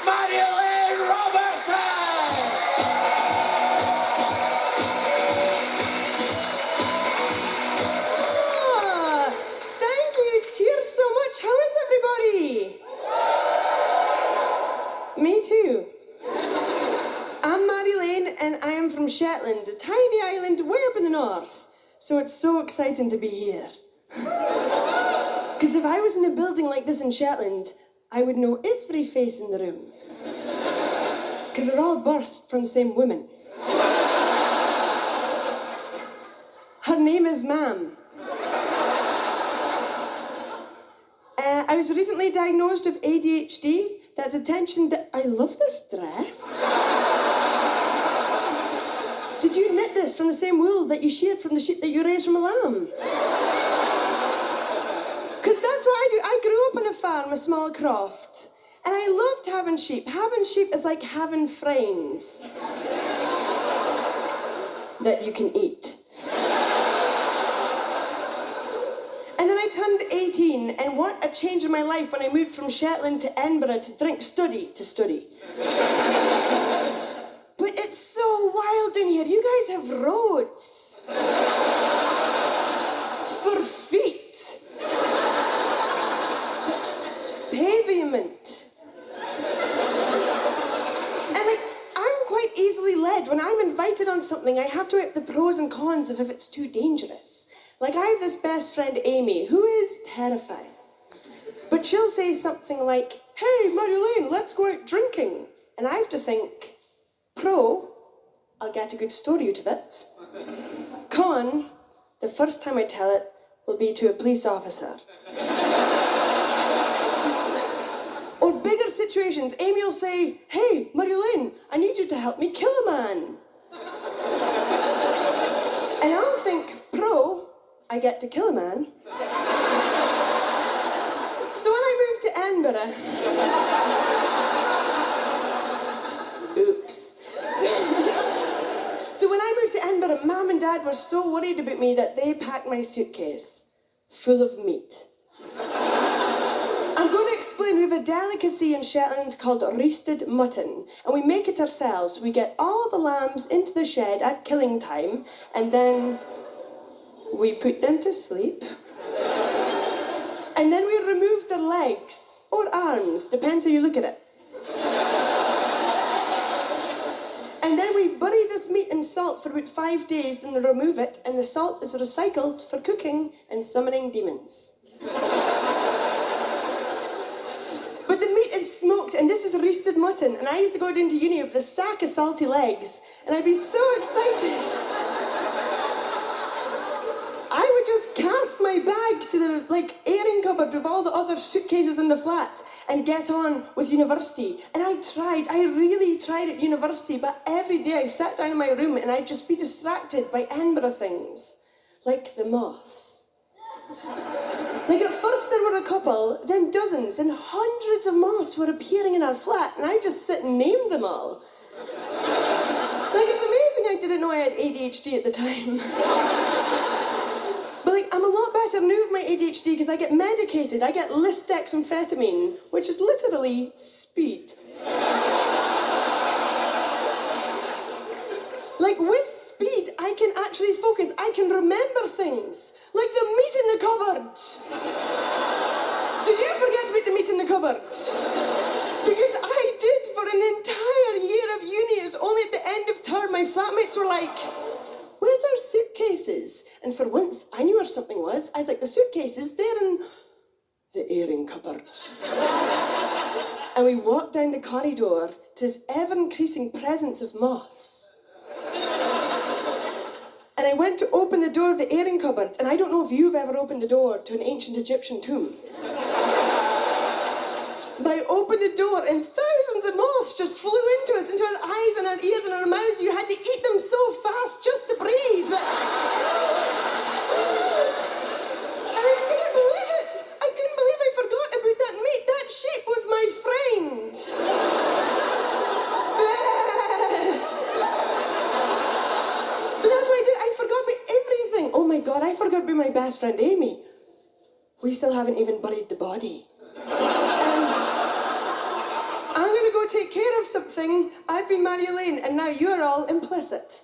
Marilyn Robertson! Thank you. Cheers so much. How is everybody? Me too. I'm Mary Lane and I am from Shetland, a tiny island way up in the north. So it's so exciting to be here. Because if I was in a building like this in Shetland, I would know every face in the room. Because they're all birthed from the same woman. Her name is Mam. I was recently diagnosed with ADHD. That's attention. I love this dress. Did you knit this from the same wool that you sheared from the sheep that you raised from a lamb? Because that's what I do. I grew up on a farm, a small croft, and I loved having sheep. Having sheep is like having friends that you can eat. And then I turned 18, and what a change in my life when I moved from Shetland to Edinburgh to study. But it's so wild in here. You guys have roads for feet, pavement. And I'm quite easily led. When I'm invited on something, I have to weigh up the pros and cons of if it's too dangerous. Like, I have this best friend, Amy, who is terrifying. But she'll say something like, "Hey, Marilyn, let's go out drinking." And I have to think, pro, I'll get a good story out of it. Con, the first time I tell it will be to a police officer. Or bigger situations, Amy will say, "Hey, Marilyn, I need you to help me kill a man." And I'll think, pro, I get to kill a man. So when I moved to Edinburgh... Oops. So when I moved to Edinburgh, Mum and Dad were so worried about me that they packed my suitcase full of meat. I'm going to explain. We have a delicacy in Shetland called roasted mutton, and we make it ourselves. We get all the lambs into the shed at killing time, and then we put them to sleep. And then we remove their legs, or arms, depends how you look at it. And then we bury this meat in salt for about 5 days, then we remove it, and the salt is recycled for cooking and summoning demons. But the meat is smoked, and this is roasted mutton, and I used to go down to uni with a sack of salty legs, and I'd be so excited. I would just cast my bag to the airing cupboard with all the other suitcases in the flat and get on with university. And I really tried at university, but every day I sat down in my room and I'd just be distracted by Edinburgh things, like the moths. At first there were a couple, then dozens, and hundreds of moths were appearing in our flat, and I just sit and name them all. It's amazing I didn't know I had ADHD at the time. But I'm a lot better now with my ADHD because I get medicated. I get lisdexamfetamine, which is literally speed. With speed, I can actually focus. I can remember things. Like the meat in the cupboard. Did you forget about the meat in the cupboard? Because I did for an entire year of uni. It was only at the end of term my flatmates were like, "Where's our suitcases?" And for once, I knew where something was. I was like, "The suitcases, they're in the airing cupboard." And we walked down the corridor to this ever-increasing presence of moths. And I went to open the door of the airing cupboard, and I don't know if you've ever opened a door to an ancient Egyptian tomb. But I opened the door, and thousands of moths just flew into us, into our eyes and our ears and our mouths. You had to eat them so fast just to breathe. And I couldn't believe it. I couldn't believe I forgot about that meat. That sheep was my friend. Beth. But that's what I did. I forgot about everything. Oh my God, I forgot about my best friend, Amy. We still haven't even buried the body. I'm going to go take care of something. I've been Mary Elaine, and now you're all implicit.